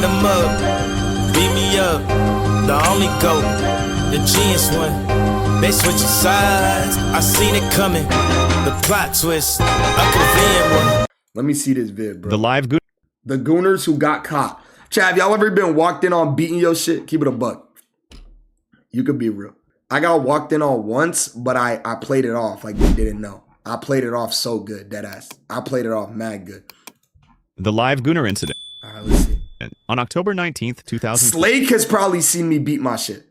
light 'em up, beat me up, the only GOAT, the genius one. They switching sides, I seen it coming. The plot twist, a convenient one. Let me see this vid, bro. The live Gooners. The Gooners who got caught. Chav, y'all ever been walked in on beating your shit? Keep it a buck. You could be real. I got walked in on once, but I played it off like they didn't know. I played it off so good, deadass. I played it off mad good. The live Gooner incident. All right, let's see. On October 19th, 2000. Slake has probably seen me beat my shit.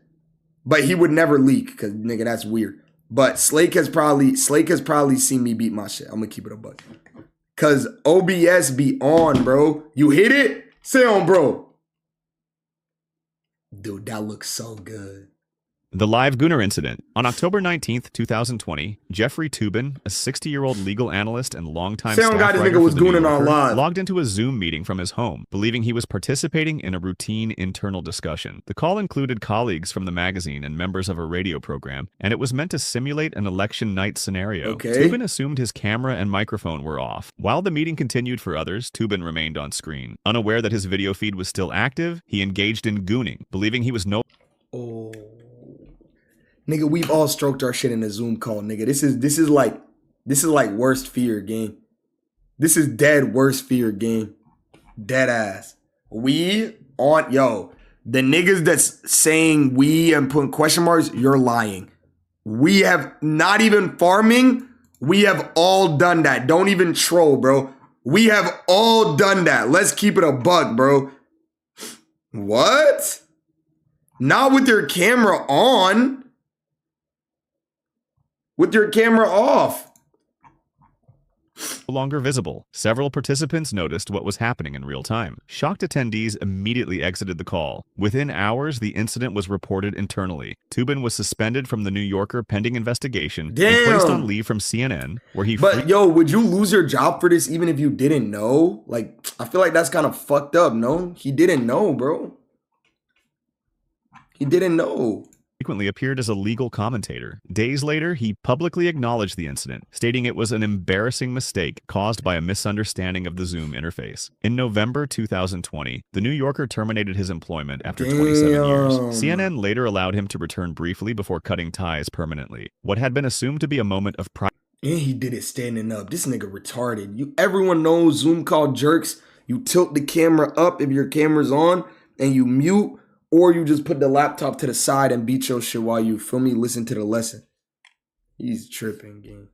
But he would never leak, because nigga, that's weird. But Slake has probably seen me beat my shit. I'm gonna keep it a buck. Cause OBS be on, bro. You hit it? Say on, bro. Dude, that looks so good. The live Gooner incident. On October 19th, 2020, Jeffrey Toobin, a 60-year-old legal analyst and longtime staff guy this writer nigga was for The New gooning on Yorker, live. logged into a Zoom meeting from his home, believing he was participating in a routine internal discussion. The call included colleagues from the magazine and members of a radio program, and it was meant to simulate an election night scenario. Okay. Toobin assumed his camera and microphone were off. While the meeting continued for others, Toobin remained on screen. Unaware that his video feed was still active, he engaged in gooning, believing he was no... Oh. Nigga, we've all stroked our shit in a Zoom call, nigga. This is like worst fear game. This is dead worst fear game. Dead ass. The niggas that's saying we and putting question marks, you're lying. We have not even farming. We have all done that. Don't even troll, bro. We have all done that. Let's keep it a buck, bro. What? Not with your camera on. With your camera off. No longer visible. Several participants noticed what was happening in real time. Shocked attendees immediately exited the call. Within hours, the incident was reported internally. Toobin was suspended from The New Yorker pending investigation and placed on leave from CNN, where he... But yo, would you lose your job for this even if you didn't know? Like, I feel like that's kind of fucked up, no? He didn't know, bro. He didn't know. Frequently appeared as a legal commentator. Days later, he publicly acknowledged the incident, stating it was an embarrassing mistake caused by a misunderstanding of the Zoom interface. In November 2020, The New Yorker terminated his employment after 27 years. CNN later allowed him to return briefly before cutting ties permanently. What had been assumed to be a moment of pride. And he did it standing up. This nigga retarded. Everyone knows Zoom call jerks. You tilt the camera up if your camera's on and you mute. Or you just put the laptop to the side and beat your shit while you, feel me, listen to the lesson. He's tripping, gang.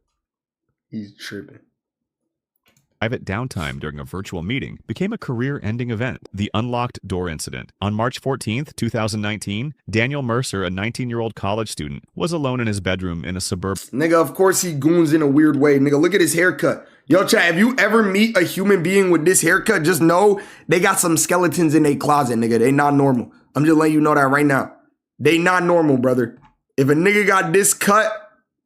He's tripping. Private downtime during a virtual meeting became a career-ending event, the unlocked door incident. On March 14th, 2019, Daniel Mercer, a 19-year-old college student, was alone in his bedroom in a suburb. Nigga, of course he goons in a weird way. Nigga, look at his haircut. Yo, chat, if you ever meet a human being with this haircut, just know they got some skeletons in their closet, nigga. They not normal. I'm just letting you know that right now. They not normal, brother. If a nigga got this cut,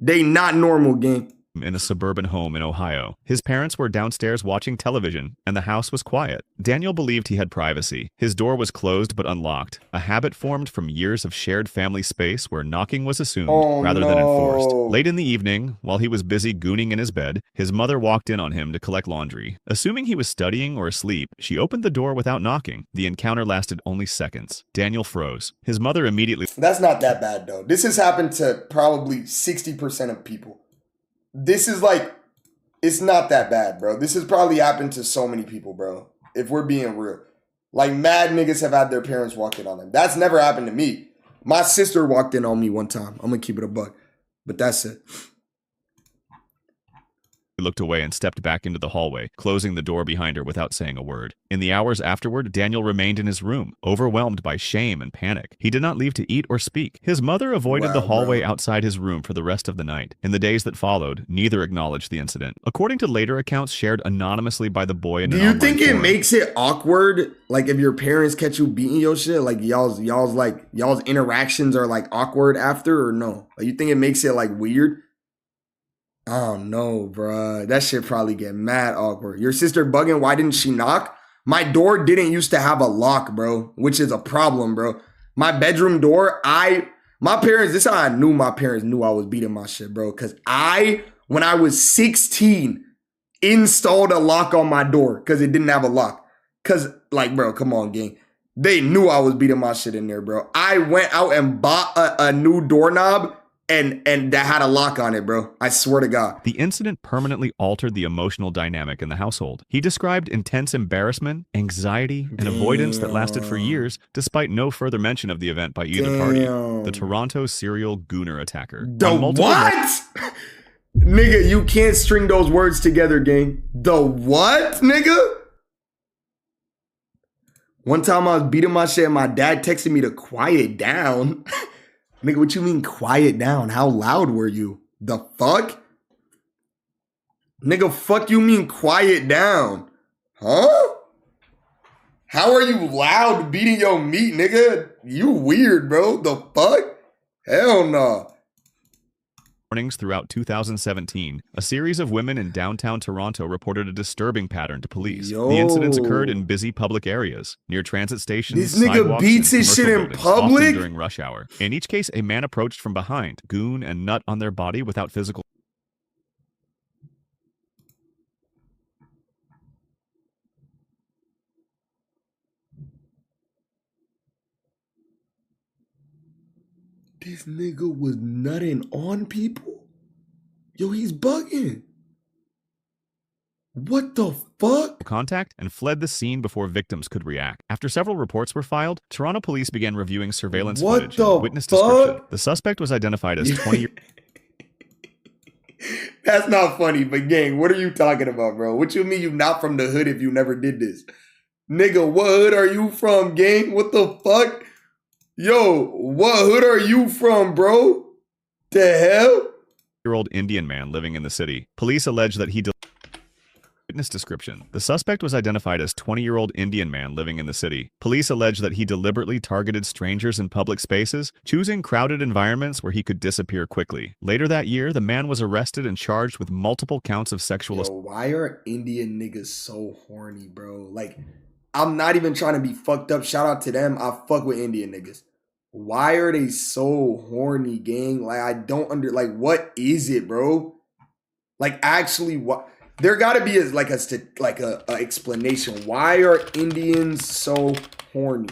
they not normal, gang. In a suburban home in Ohio. His parents were downstairs watching television, and the house was quiet. Daniel believed he had privacy. His door was closed but unlocked, a habit formed from years of shared family space where knocking was assumed rather than enforced. Late in the evening, while he was busy gooning in his bed, his mother walked in on him to collect laundry. Assuming he was studying or asleep, she opened the door without knocking. The encounter lasted only seconds. Daniel froze. His mother immediately... That's not that bad, though. This has happened to probably 60% of people. This is like, it's not that bad, bro. This has probably happened to so many people, bro. If we're being real. Like, mad niggas have had their parents walk in on them. That's never happened to me. My sister walked in on me one time. I'm gonna keep it a buck. But that's it. Looked away and stepped back into the hallway, closing the door behind her without saying a word. In the hours afterward, Daniel remained in his room, overwhelmed by shame and panic. He did not leave to eat or speak. His mother avoided the hallway outside his room for the rest of the night. In the days that followed, neither acknowledged the incident. According to later accounts shared anonymously by the boy in an online Do you think it forum, makes it awkward, like if your parents catch you beating your shit, like y'all's interactions are like awkward after, or no? Like, you think it makes it like weird? I don't know, bruh. That shit probably get mad awkward. Your sister bugging, why didn't she knock? My door didn't used to have a lock, bro, which is a problem, bro. My bedroom door, my parents, this is how I knew my parents knew I was beating my shit, bro. Because when I was 16, installed a lock on my door because it didn't have a lock. Because, like, bro, come on, gang. They knew I was beating my shit in there, bro. I went out and bought a new doorknob and that had a lock on it, bro. I swear to God. The incident permanently altered the emotional dynamic in the household. He described intense embarrassment, anxiety, and avoidance that lasted for years, despite no further mention of the event by either party. The Toronto serial Gooner attacker. The what? Nigga, you can't string those words together, gang. The what, nigga? One time I was beating my shit and my dad texted me to quiet down. Nigga, what you mean quiet down? How loud were you? The fuck? Nigga, fuck you mean quiet down? Huh? How are you loud beating your meat, nigga? You weird, bro. The fuck? Hell no. Mornings throughout 2017, a series of women in downtown Toronto reported a disturbing pattern to police. The incidents occurred in busy public areas, near transit stations, this nigga sidewalks, beats and his shit commercial in buildings, public? often during rush hour. In each case, a man approached from behind, goon and nut on their body without physical. This nigga was nutting on people? Yo, he's bugging. What the fuck? Contact and fled the scene before victims could react. After several reports were filed, Toronto police began reviewing surveillance footage and witness description. The suspect was identified as 20 years. That's not funny, but gang, what are you talking about, bro? What you mean you not from the hood if you never did this? Nigga, what hood are you from, gang? What the fuck? Yo, what hood are you from, bro? The hell? Year-old Indian man living in the city. Police allege that he witness description. The suspect was identified as 20-year-old Indian man living in the city. Police allege that he deliberately targeted strangers in public spaces, choosing crowded environments where he could disappear quickly. Later that year, the man was arrested and charged with multiple counts of sexual assault. Why are Indian niggas so horny, bro? Like, I'm not even trying to be fucked up. Shout out to them. I fuck with Indian niggas. Why are they so horny, gang? Like, I don't like, what is it, bro? Like, actually, what? There gotta be a explanation. Why are Indians so horny?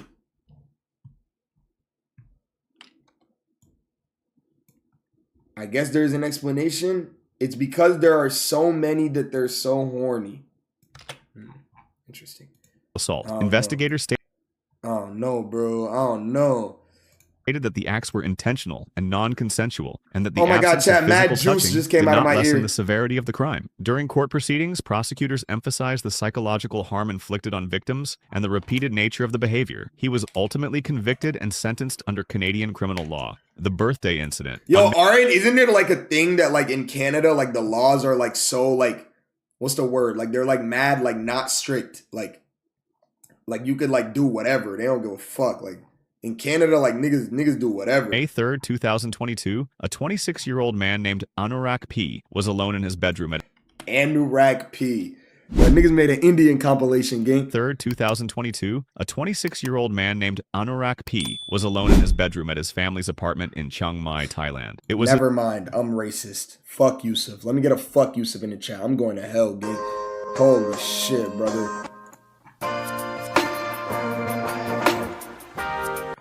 I guess there's an explanation. It's because there are so many that they're so horny. Interesting. Assault. Investigators stated. I don't know, bro. I don't know. That the acts were intentional and non-consensual, and that the absence of physical touching just came out of my ear. Lessen the severity of the crime. During court proceedings, prosecutors emphasized the psychological harm inflicted on victims and the repeated nature of the behavior. He was ultimately convicted and sentenced under Canadian criminal law. The birthday incident. Yo, isn't there like a thing that like in Canada, like the laws are like so like, what's the word? Like they're like mad, like not strict. Like you could like do whatever. They don't give a fuck. Like. In Canada, like, niggas do whatever. May 3rd, 2022, a 26-year-old man named Anurag P. was alone in his bedroom at... Anurag P. That niggas made an Indian compilation, gang. 3rd, 2022, a 26-year-old man named Anurag P. was alone in his bedroom at his family's apartment in Chiang Mai, Thailand. It was... Never mind, I'm racist. Fuck Yusuf. Let me get a fuck Yusuf in the chat. I'm going to hell, gang. Holy shit, brother.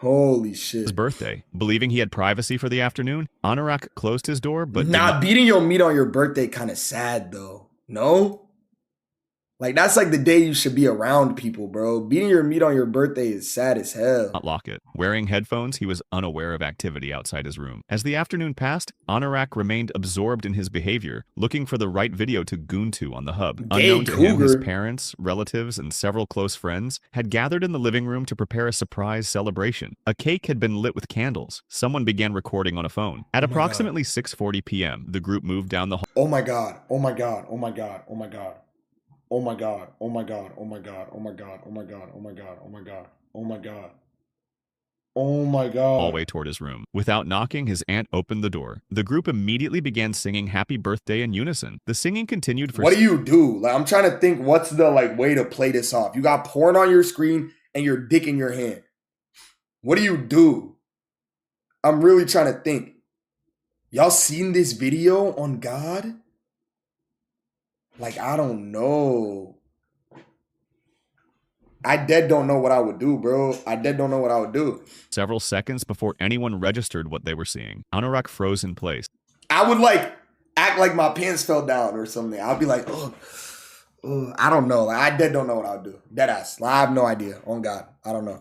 Holy shit. His birthday. Believing he had privacy for the afternoon, Anurag closed his door, but... beating your meat on your birthday kind of sad, though. No? Like, that's like the day you should be around people, bro. Beating your meat on your birthday is sad as hell. Not lock it. Wearing headphones, he was unaware of activity outside his room. As the afternoon passed, Anurag remained absorbed in his behavior, looking for the right video to goon to on the hub. Unknown to him, his parents, relatives, and several close friends had gathered in the living room to prepare a surprise celebration. A cake had been lit with candles. Someone began recording on a phone. At approximately 6:40 p.m., the group moved down the hall. Oh my God. Oh my God. Oh my God. Oh my God. Oh my God, oh my God, oh my God, oh my God, oh my God, oh my God, oh my God, oh my God. Oh my God. Hallway toward his room. Without knocking, his aunt opened the door. The group immediately began singing Happy Birthday in unison. The singing continued for... What do you do? Like, I'm trying to think what's the like way to play this off. You got porn on your screen and your dick in your hand. What do you do? I'm really trying to think. Y'all seen this video on God? Like, I don't know. I dead don't know what I would do, bro. I dead don't know what I would do. several seconds before anyone registered what they were seeing. Anorak froze in place. I would like act like my pants fell down or something. I'd be like, oh, I don't know. Like, I dead don't know what I would do. Dead ass. Like, I have no idea. On God, I don't know.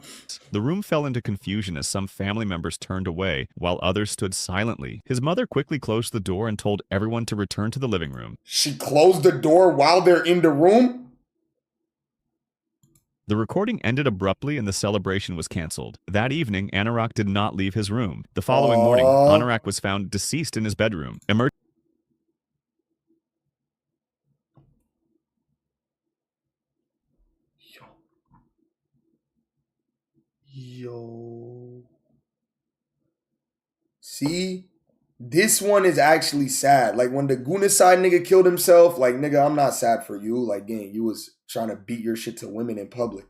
The room fell into confusion as some family members turned away while others stood silently. His mother quickly closed the door and told everyone to return to the living room. She closed the door while they're in the room? The recording ended abruptly and the celebration was canceled. That evening, Anorak did not leave his room. The following morning, Anorak was found deceased in his bedroom. Yo. See? This one is actually sad. Like, when the Gooners side nigga killed himself, like, nigga, I'm not sad for you. Like, gang, you was trying to beat your shit to women in public.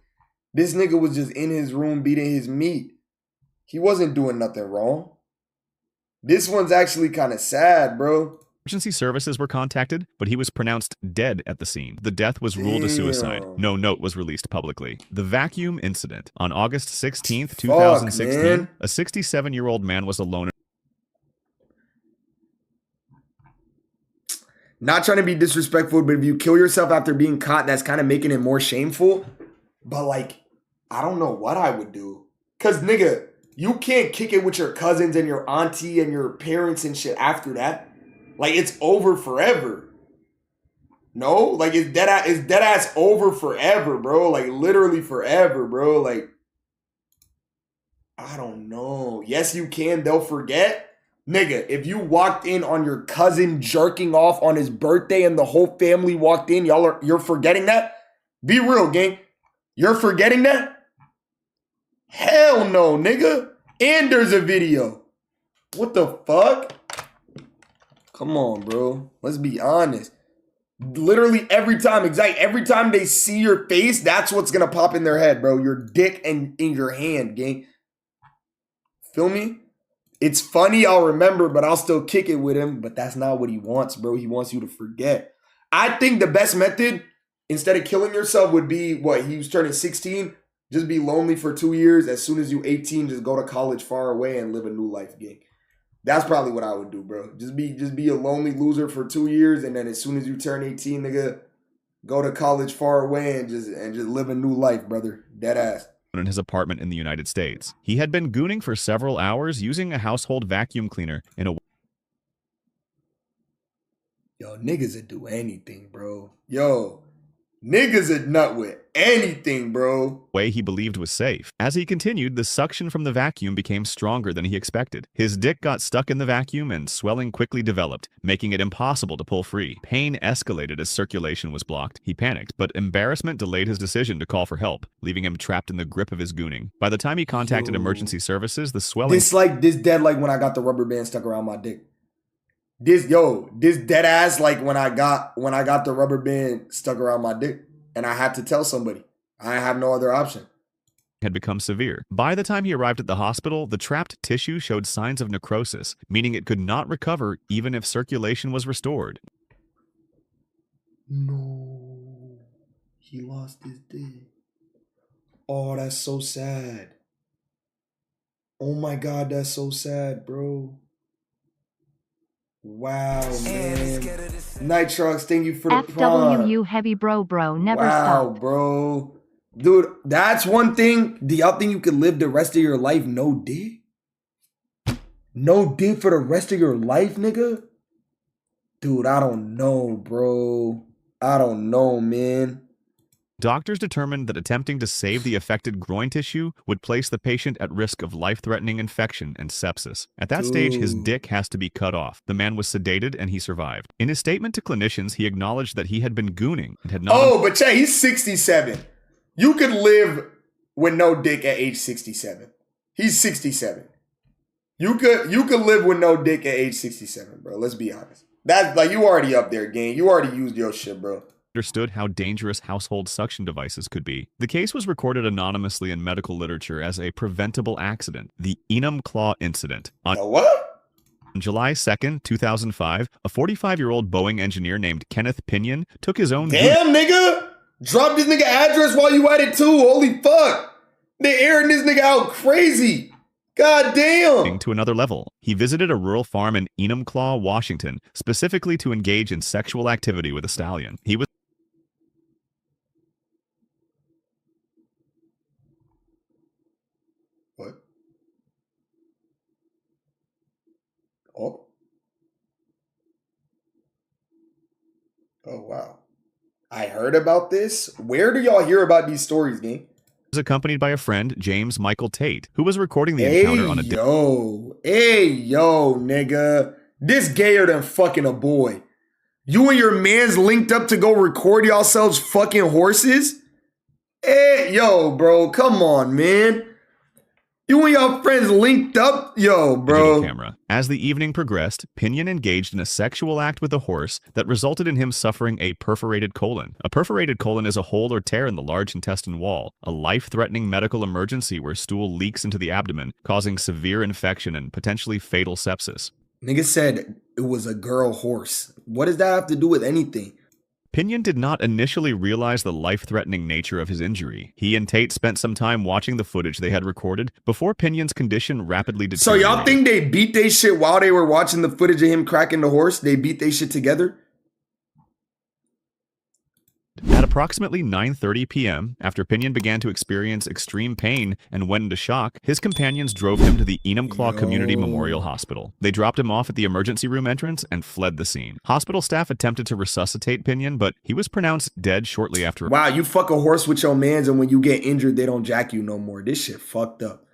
This nigga was just in his room beating his meat. He wasn't doing nothing wrong. This one's actually kind of sad, bro. Emergency services were contacted, but he was pronounced dead at the scene. The death was ruled a suicide. No note was released publicly. The vacuum incident. On August 16th, 2016, a 67-year-old man was alone. Not trying to be disrespectful, but if you kill yourself after being caught, that's kind of making it more shameful. But, like, I don't know what I would do. Because, nigga, you can't kick it with your cousins and your auntie and your parents and shit after that. Like, it's over forever. No? Like, it's dead ass over forever, bro. Like, literally forever, bro. Like, I don't know. Yes, you can. They'll forget. Nigga, if you walked in on your cousin jerking off on his birthday and the whole family walked in, you're forgetting that? Be real, gang. You're forgetting that? Hell no, nigga. And there's a video. What the fuck? Come on, bro. Let's be honest. Literally every time they see your face, that's what's gonna pop in their head, bro. Your dick and in your hand, gang. Feel me? It's funny, I'll remember, but I'll still kick it with him. But that's not what he wants, bro. He wants you to forget. I think the best method, instead of killing yourself, would be what? He was turning 16. Just be lonely for 2 years. As soon as you 18, just go to college far away and live a new life, gang. That's probably what I would do, bro. Just be a lonely loser for 2 years, and then as soon as you turn 18, nigga, go to college far away and just live a new life, brother. Dead ass. In his apartment in the United States. He had been gooning for several hours using a household vacuum cleaner in a Yo, niggas would do anything, bro. Yo, niggas would nut with anything, bro. way he believed was safe. As he continued, the suction from the vacuum became stronger than he expected. His dick got stuck in the vacuum and swelling quickly developed, making it impossible to pull free. Pain escalated as circulation was blocked. He panicked, but embarrassment delayed his decision to call for help, leaving him trapped in the grip of his gooning. By the time he contacted emergency services, the swelling... This dead like when I got the rubber band stuck around my dick. This dead ass like when I got the rubber band stuck around my dick and I had to tell somebody. I have no other option. Had become severe. By the time he arrived at the hospital, the trapped tissue showed signs of necrosis, meaning it could not recover even if circulation was restored. No, he lost his dick. Oh, that's so sad. Oh my God, that's so sad, bro. Wow, man. Nitrox, thank you for the prompt. FWU heavy bro, never wow, stop. Bro. Dude, that's one thing. Do y'all think you could live the rest of your life no dick? No dick for the rest of your life, nigga? Dude, I don't know, bro. I don't know, man. Doctors determined that attempting to save the affected groin tissue would place the patient at risk of life-threatening infection and sepsis. At that stage, his dick has to be cut off. The man was sedated and he survived. In his statement to clinicians, he acknowledged that he had been gooning and had not... Oh, but Che, he's 67. You could live with no dick at age 67. He's 67. You could live with no dick at age 67, bro. Let's be honest. That's like you already up there, gang. You already used your shit, bro. Understood how dangerous household suction devices could be. The case was recorded anonymously in medical literature as a preventable accident, the Enum Claw incident. The what? On July 2nd, 2005, a 45-year-old Boeing engineer named Kenneth Pinion took his own... Damn, nigga! Drop this nigga address while you at it too. Holy fuck. They airing this nigga out crazy. God damn. To another level. He visited a rural farm in Enumclaw, Washington, specifically to engage in sexual activity with a stallion. He was What? Oh. Oh, wow. I heard about this. Where do y'all hear about these stories, gang? accompanied by a friend, James Michael Tate, who was recording the encounter on a Hey, yo, nigga. This gayer than fucking a boy. You and your mans linked up to go record yourselves fucking horses? Hey, yo, bro, come on, man. You and your friends linked up? Yo, bro. camera. As the evening progressed, Pinion engaged in a sexual act with a horse that resulted in him suffering a perforated colon. A perforated colon is a hole or tear in the large intestine wall, a life-threatening medical emergency where stool leaks into the abdomen, causing severe infection and potentially fatal sepsis. Nigga said it was a girl horse. What does that have to do with anything? Pinion did not initially realize the life-threatening nature of his injury. He and Tate spent some time watching the footage they had recorded before Pinion's condition rapidly deteriorated. So y'all think they beat they shit while they were watching the footage of him cracking the horse? They beat they shit together? At approximately 9:30 p.m., after Pinion began to experience extreme pain and went into shock, his companions drove him to the Enumclaw Community Memorial Hospital. They dropped him off at the emergency room entrance and fled the scene. Hospital staff attempted to resuscitate Pinion, but he was pronounced dead shortly after. Wow, you fuck a horse with your mans and when you get injured, they don't jack you no more. This shit fucked up.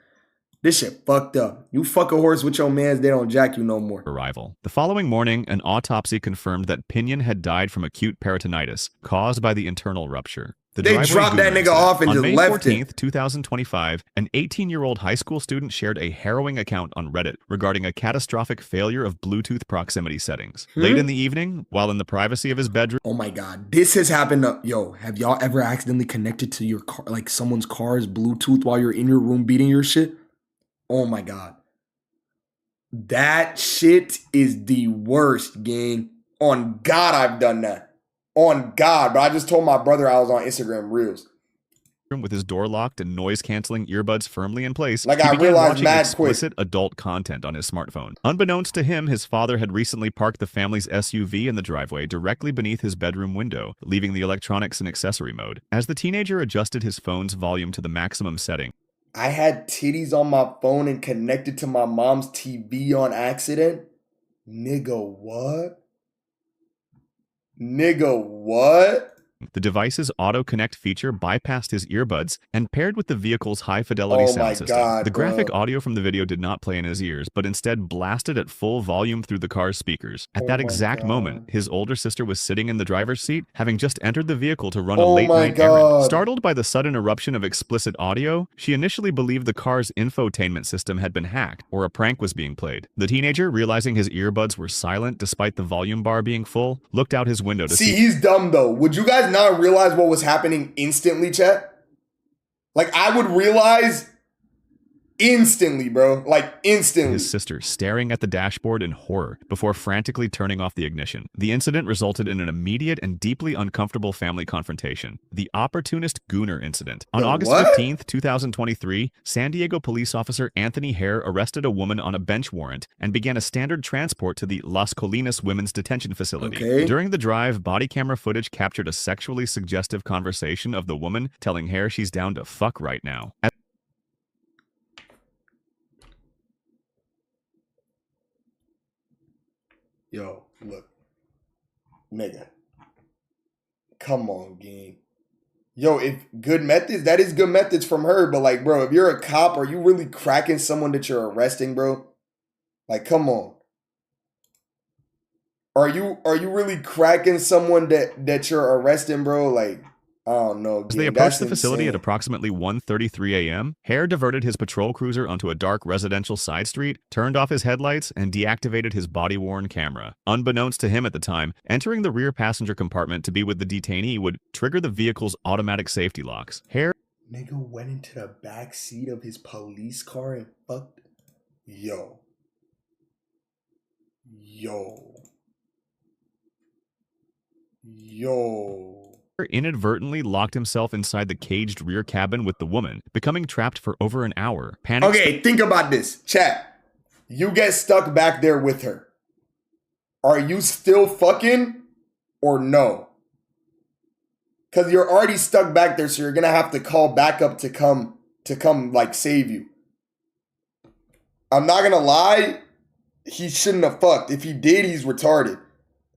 This shit fucked up. You fuck a horse with your mans, they don't jack you no more. Arrival. The following morning, an autopsy confirmed that Pinion had died from acute peritonitis caused by the internal rupture. They dropped that nigga off and just left it. On May 14th, 2025, an 18-year-old high school student shared a harrowing account on Reddit regarding a catastrophic failure of Bluetooth proximity settings. Late in the evening, while in the privacy of his bedroom. Oh my God, this has happened. Yo, have y'all ever accidentally connected to your car, like someone's car's Bluetooth while you're in your room beating your shit? Oh my God. That shit is the worst, gang. On God, I've done that. On God. But I just told my brother I was on Instagram Reels. With his door locked and noise-canceling earbuds firmly in place, like he I began realized watching mad explicit quick. adult content on his smartphone. Unbeknownst to him, his father had recently parked the family's SUV in the driveway directly beneath his bedroom window, leaving the electronics in accessory mode. As the teenager adjusted his phone's volume to the maximum setting, I had titties on my phone and connected to my mom's TV on accident? Nigga, what? Nigga, what? the device's auto-connect feature bypassed his earbuds and paired with the vehicle's high-fidelity sound system. God, the graphic audio from the video did not play in his ears, but instead blasted at full volume through the car's speakers. At that exact moment, his older sister was sitting in the driver's seat, having just entered the vehicle to run a late-night errand. Startled by the sudden eruption of explicit audio, she initially believed the car's infotainment system had been hacked, or a prank was being played. The teenager, realizing his earbuds were silent despite the volume bar being full, looked out his window to see. He's dumb though. Would you guys not realize what was happening instantly, chat? Like, I would realize instantly, bro. Like, instantly. His sister staring at the dashboard in horror before frantically turning off the ignition. The incident resulted in an immediate and deeply uncomfortable family confrontation. The opportunist Gooner incident. On August 15th, 2023, San Diego police officer Anthony Hare arrested a woman on a bench warrant and began a standard transport to the Las Colinas Women's Detention Facility. During the drive, body camera footage captured a sexually suggestive conversation of the woman telling Hare she's down to fuck right now. Yo, look. Nigga. Come on, gang. Yo, if good methods, that is good methods from her. But like, bro, if you're a cop, are you really cracking someone that you're arresting, bro? Like, come on. Are you really cracking someone that you're arresting, bro? Like, I don't know. As they approached the facility at approximately 1:33 a.m., Hare diverted his patrol cruiser onto a dark residential side street, turned off his headlights, and deactivated his body-worn camera. Unbeknownst to him at the time, entering the rear passenger compartment to be with the detainee would trigger the vehicle's automatic safety locks. Hare Nigga went into the back seat of his police car and fucked. Yo. inadvertently locked himself inside the caged rear cabin with the woman, becoming trapped for over an hour. Panic. Okay, think about this. Chat. You get stuck back there with her. Are you still fucking or no? Because you're already stuck back there, so you're going to have to call backup to come like save you. I'm not going to lie. He shouldn't have fucked. If he did, he's retarded.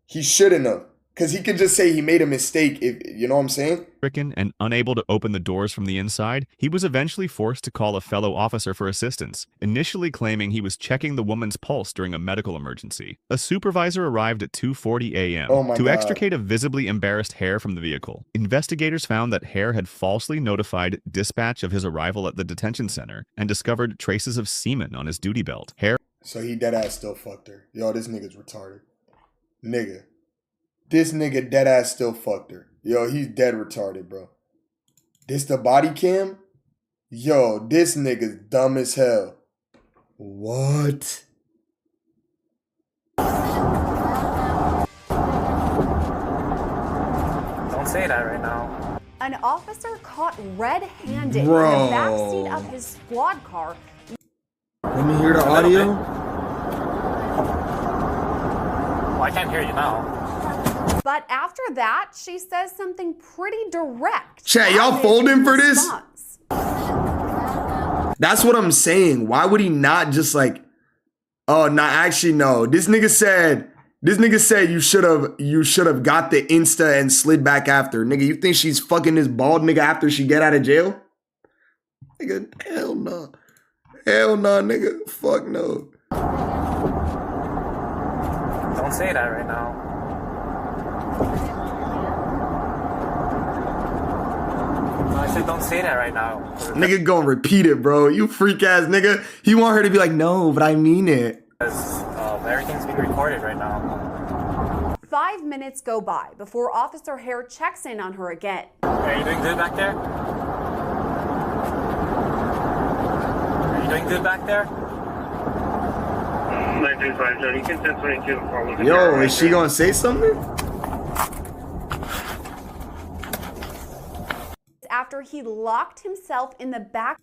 He shouldn't have. Because he could just say he made a mistake, if you know what I'm saying? Stricken and unable to open the doors from the inside, he was eventually forced to call a fellow officer for assistance, initially claiming he was checking the woman's pulse during a medical emergency. A supervisor arrived at 2:40 a.m. to extricate a visibly embarrassed Hare from the vehicle. Investigators found that Hare had falsely notified dispatch of his arrival at the detention center and discovered traces of semen on his duty belt. Hare. So he deadass still fucked her. Yo, this nigga's retarded. Nigga. This nigga deadass still fucked her. Yo, he's dead retarded, bro. This the body cam? Yo, this nigga's dumb as hell. What? Don't say that right now. An officer caught red-handed in the backseat of his squad car. Let me hear the audio. Well, I can't hear you now. But after that, she says something pretty direct. Chat, y'all folding for this? That's what I'm saying. Why would he not just like, oh, nah, actually, no. This nigga said you should have got the Insta and slid back after. Nigga, you think she's fucking this bald nigga after she get out of jail? Nigga, hell no. Hell no, nigga. Fuck no. Don't say that right now. I said don't say that right now. Nigga gonna repeat it, bro. You freak ass nigga. He want her to be like, no, but I mean it. Because everything's being recorded right now. 5 minutes go by before Officer Hare checks in on her again. Are you doing good back there? Are you doing good back there? Yo, is she gonna say something? After he locked himself in the back.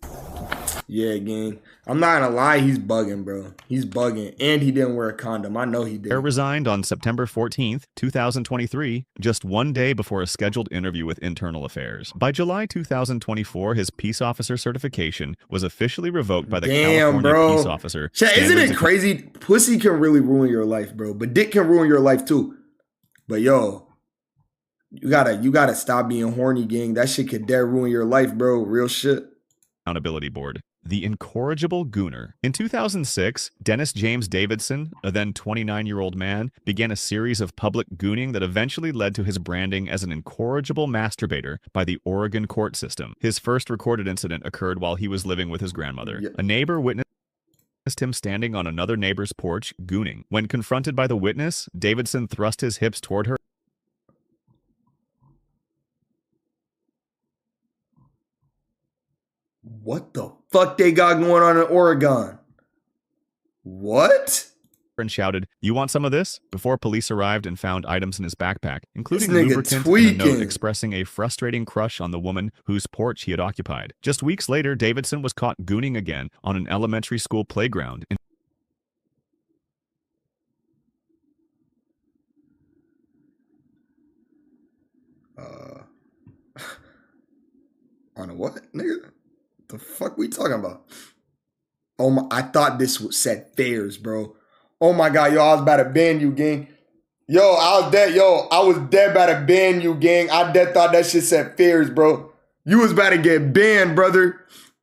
Yeah, gang. I'm not gonna lie, he's bugging, bro. He's bugging. And he didn't wear a condom. I know he did. Hare resigned on September 14th, 2023, just one day before a scheduled interview with Internal Affairs. By July 2024, his peace officer certification was officially revoked by the California Peace Officer. Chat, isn't it crazy? Pussy can really ruin your life, bro. But dick can ruin your life too. But yo, you gotta stop being horny, gang. That shit could dead ruin your life, bro. Real shit. Accountability Board. The incorrigible Gooner. In 2006, Dennis James Davidson, a then 29-year-old man, began a series of public gooning that eventually led to his branding as an incorrigible masturbator by the Oregon court system. His first recorded incident occurred while he was living with his grandmother. A neighbor witnessed him standing on another neighbor's porch, gooning. When confronted by the witness, Davidson thrust his hips toward her. What the fuck they got going on in Oregon? What? And shouted, "You want some of this?" before police arrived and found items in his backpack, including This nigga lubricant tweaking. and a note expressing a frustrating crush on the woman whose porch he had occupied. Just weeks later, Davidson was caught gooning again on an elementary school playground. On a what, nigga? The fuck we talking about? Oh my, I thought this said fairs, bro. Oh my god, yo, I was about to ban you, gang. Yo, I was dead about to ban you, gang. I dead thought that shit said fairs, bro. You was about to get banned, brother.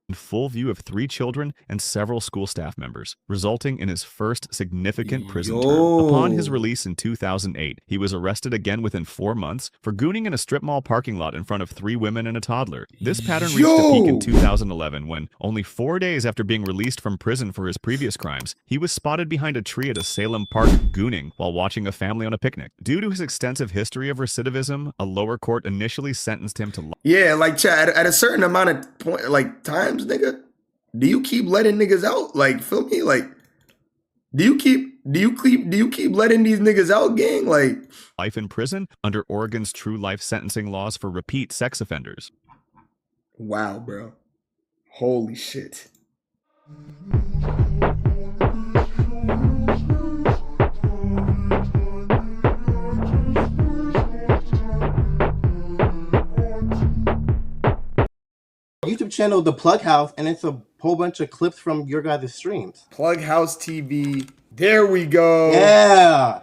In full view of 3 children and several school staff members, resulting in his first significant prison term. Upon his release in 2008, he was arrested again within 4 months for gooning in a strip mall parking lot in front of 3 women and a toddler. This pattern reached a peak in 2011 when, only 4 days after being released from prison for his previous crimes, he was spotted behind a tree at a Salem park gooning while watching a family on a picnic. Due to his extensive history of recidivism, a lower court initially sentenced him to life. Yeah, like, Chad, at a certain amount of times, nigga, do you keep letting niggas out? Like, feel me? Like, do you keep Do you keep letting these niggas out, gang? Like, life in prison under Oregon's true life sentencing laws for repeat sex offenders. wow, bro. Holy shit. YouTube channel, The Plug House, and it's a whole bunch of clips from your guys' streams. Plug House TV. There we go. Yeah.